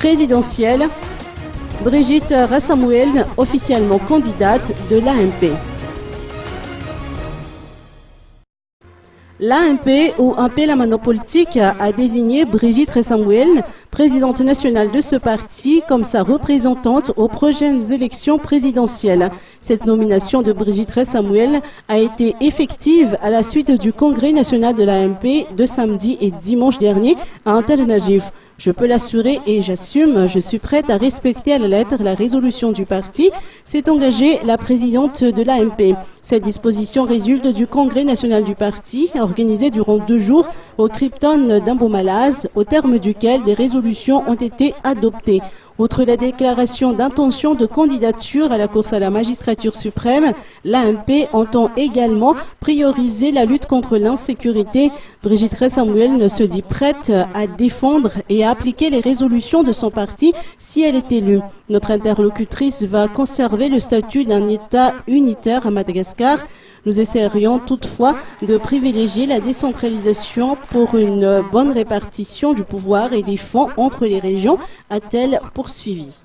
présidentielle, Brigitte Rassamouel, officiellement candidate de l'AMP. L'AMP, ou Ampela Politique, a désigné Brigitte Rassamouel, présidente nationale de ce parti, comme sa représentante aux prochaines élections présidentielles. Cette nomination de Brigitte Rassamouel a été effective à la suite du congrès national de l'AMP de samedi et dimanche dernier à Antananarivo. Je peux l'assurer et j'assume, je suis prête à respecter à la lettre la résolution du parti, s'est engagée la présidente de l'AMP. Cette disposition résulte du congrès national du parti, organisé durant 2 jours au Krypton d'Ambomalaz, au terme duquel des résolutions ont été adoptées. Outre la déclaration d'intention de candidature à la course à la magistrature suprême, l'AMP entend également prioriser la lutte contre l'insécurité. Brigitte Rassamouel se dit prête à défendre et à appliquer les résolutions de son parti si elle est élue. Notre interlocutrice va conserver le statut d'un État unitaire à Madagascar. Nous essaierions toutefois de privilégier la décentralisation pour une bonne répartition du pouvoir et des fonds entre les régions, a-t-elle poursuivi.